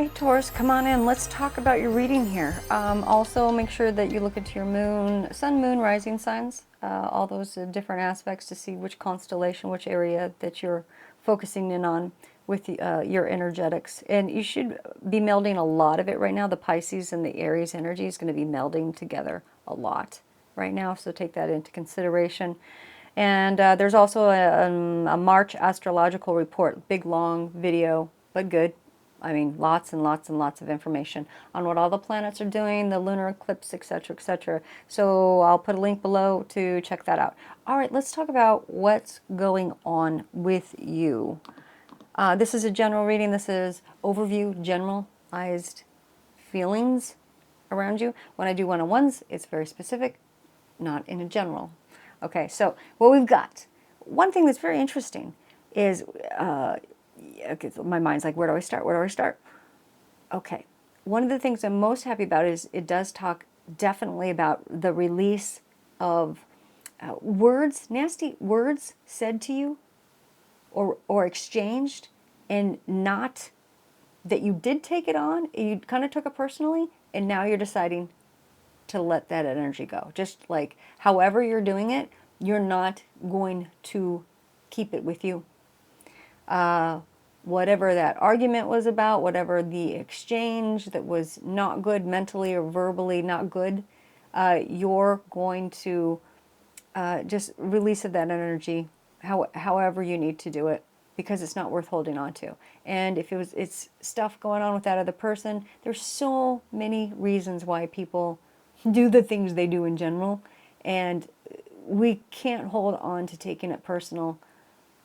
Okay, Taurus, come on in. Let's talk about your reading here. Also, make sure that you look into your moon, sun, moon, rising signs, all those different aspects to see which constellation, which area that you're focusing in on with your energetics. And you should be melding a lot of it right now. The Pisces and the Aries energy is going to be melding together a lot right now, so take that into consideration. And there's also a March Astrological Report, big long video, but good. I mean, lots and lots and lots of information on what all the planets are doing, the lunar eclipse, etc., etc. So I'll put a link below to check that out. All right, let's talk about what's going on with you. This is a general reading. This is overview, generalized feelings around you. When I do one-on-ones, it's very specific, not in a general. Okay, so what we've got, one thing that's very interesting is, okay, so my mind's like, where do I start? Where do I start? Okay, one of the things I'm most happy about is it does talk definitely about the release of words, nasty words said to you or exchanged, and not that you did take it on, you kind of took it personally, and now you're deciding to let that energy go. Just like however you're doing it, you're not going to keep it with you. Whatever that argument was about, whatever the exchange that was not good mentally or verbally, not good, you're going to just release of that energy however you need to do it, because it's not worth holding on to. And if it's stuff going on with that other person, there's so many reasons why people do the things they do in general, and we can't hold on to taking it personal.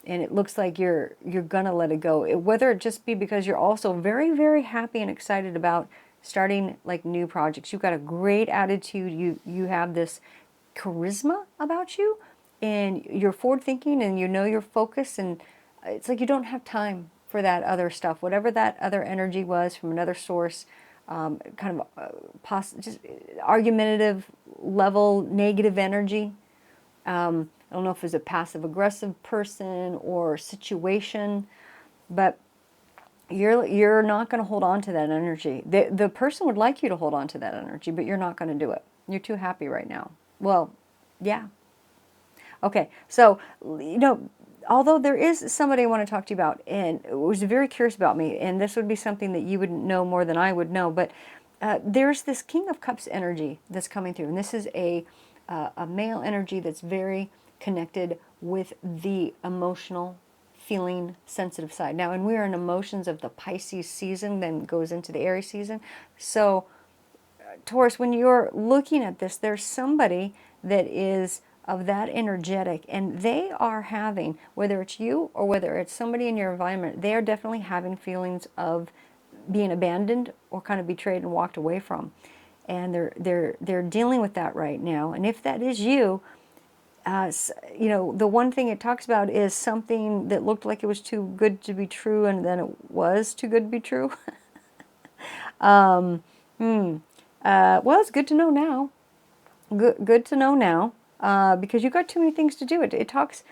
And it looks like you're gonna let it go, whether it just be because you're also very, very happy and excited about starting like new projects. You've got a great attitude, you have this charisma about you, and you're forward thinking, and you know your focus, and it's like you don't have time for that other stuff, whatever that other energy was from another source, kind of just argumentative level, negative energy. I don't know if it's a passive-aggressive person or situation, but you're not going to hold on to that energy. The person would like you to hold on to that energy, but you're not going to do it. You're too happy right now. Well, yeah. Okay, so, you know, although there is somebody I want to talk to you about, and was very curious about me, and this would be something that you would know more than I would know, but there's this King of Cups energy that's coming through, and this is a male energy that's very connected with the emotional, feeling, sensitive side. Now, and we're in emotions of the Pisces season, then goes into the Aries season. So, Taurus, when you're looking at this, there's somebody that is of that energetic, and they are having, whether it's you or whether it's somebody in your environment, they are definitely having feelings of being abandoned or kind of betrayed and walked away from. And they're dealing with that right now. And if that is you, you know, the one thing it talks about is something that looked like it was too good to be true, and then it was too good to be true. Well, it's good to know now. Good to know now, because you've got too many things to do. It talks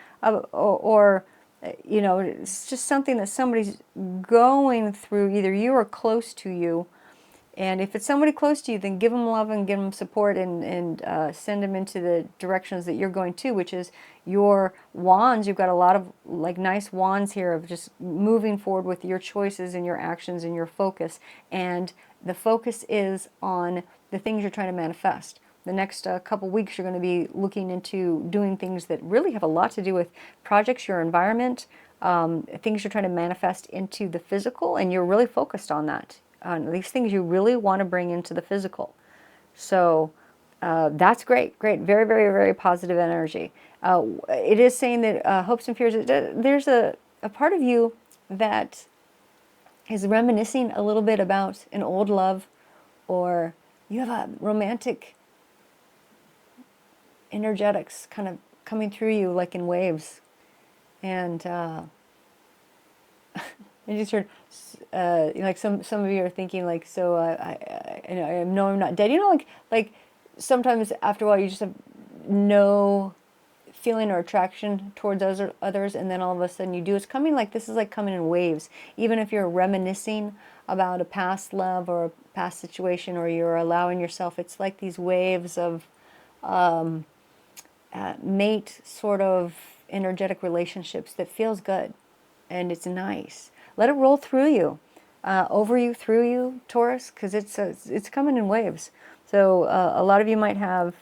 or you know, it's just something that somebody's going through, either you or close to you. And if it's somebody close to you, then give them love and give them support, and send them into the directions that you're going to, which is your wands. You've got a lot of like nice wands here of just moving forward with your choices and your actions and your focus. And the focus is on the things you're trying to manifest. The next couple weeks, you're going to be looking into doing things that really have a lot to do with projects, your environment, things you're trying to manifest into the physical, and you're really focused on that. These things you really want to bring into the physical. So that's great, great, very, very, very positive energy. It is saying that hopes and fears, there's a part of you that is reminiscing a little bit about an old love, or you have a romantic energetics kind of coming through you like in waves. And I just heard, like some of you are thinking like, so I know I'm not dead. You know, like sometimes after a while you just have no feeling or attraction towards others, and then all of a sudden you do. It's coming like, this is like coming in waves. Even if you're reminiscing about a past love or a past situation, or you're allowing yourself, it's like these waves of mate sort of energetic relationships that feels good, and it's nice. Let it roll through you, over you, through you, Taurus, because it's coming in waves. So a lot of you might have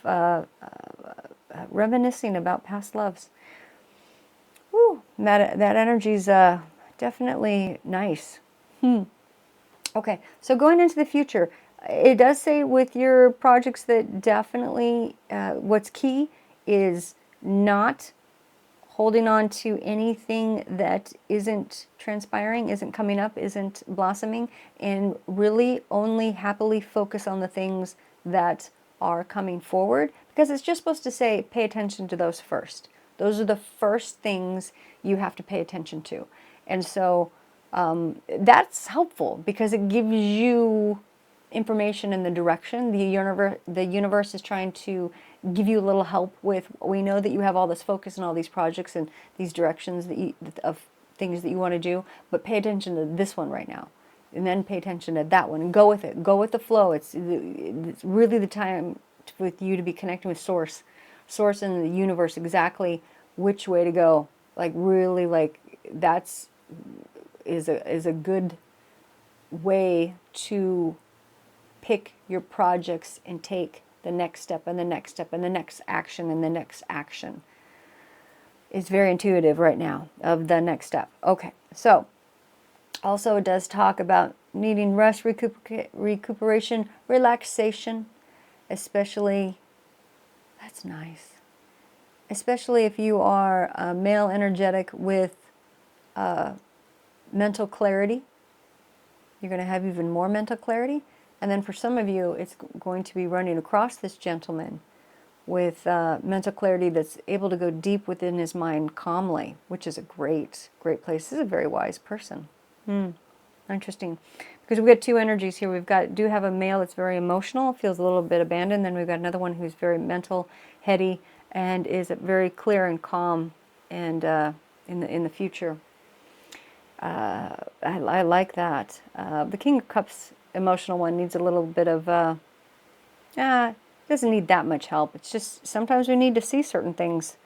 reminiscing about past loves. Woo, that energy's definitely nice. Okay, so going into the future, it does say with your projects that definitely what's key is not holding on to anything that isn't transpiring, isn't coming up, isn't blossoming, and really only happily focus on the things that are coming forward, because it's just supposed to say pay attention to those first. Those are the first things you have to pay attention to. And so that's helpful because it gives you information in the direction. The universe is trying to give you a little help with, we know that you have all this focus and all these projects and these directions of things that you want to do, but pay attention to this one right now. And then pay attention to that one and go with it. Go with the flow. It's really the time with you to be connecting with Source and the universe, exactly which way to go. Like really, like that's is a good way to pick your projects and take the next step and the next step and the next action and the next action. It's very intuitive right now of the next step. Okay, so also it does talk about needing rest, recuperation, relaxation, especially, that's nice, especially if you are male energetic with mental clarity. You're going to have even more mental clarity. And then for some of you, it's going to be running across this gentleman with mental clarity that's able to go deep within his mind calmly, which is a great place. This is a very wise person. Interesting. Because we've got two energies here. Do have a male that's very emotional, feels a little bit abandoned. Then we've got another one who's very mental, heady, and is very clear and calm and in the future. I like that. The King of Cups emotional one needs a little bit of, doesn't need that much help. It's just sometimes we need to see certain things.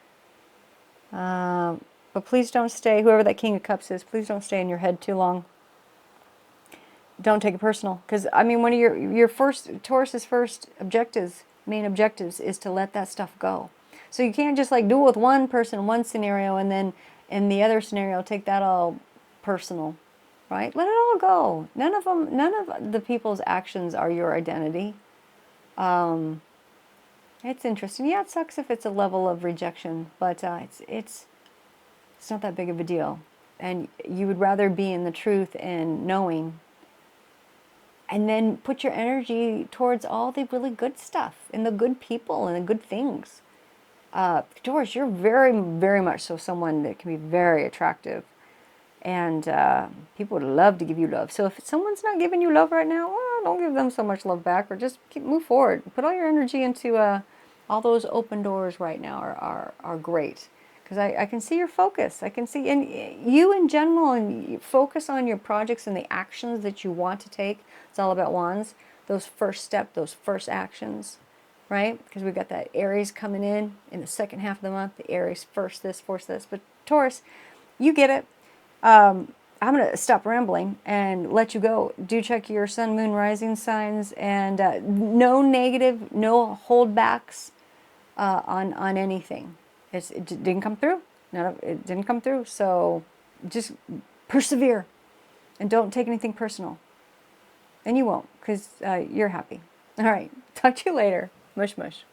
But please don't stay, whoever that King of Cups is, please don't stay in your head too long. Don't take it personal. Because, I mean, one of your Taurus's first main objectives is to let that stuff go. So you can't just like do it with one person, one scenario, and then in the other scenario take that all personal, right? Let it all go. None of the people's actions are your identity. It's interesting. Yeah, it sucks if it's a level of rejection, but it's not that big of a deal. And you would rather be in the truth and knowing, and then put your energy towards all the really good stuff and the good people and the good things. Taurus, you're very, very much so someone that can be very attractive. And people would love to give you love. So if someone's not giving you love right now, well, don't give them so much love back, or just move forward. Put all your energy into all those open doors right now are great. Because I can see your focus. I can see, and you in general, and you focus on your projects and the actions that you want to take. It's all about wands. Those first step, those first actions, right? Because we've got that Aries coming in the second half of the month. The Aries first this, force this. But Taurus, you get it. I'm going to stop rambling and let you go. Do check your sun, moon, rising signs, and no negative, no holdbacks on anything. It didn't come through. It didn't come through. So just persevere and don't take anything personal. And you won't, because you're happy. All right. Talk to you later. Mush, mush.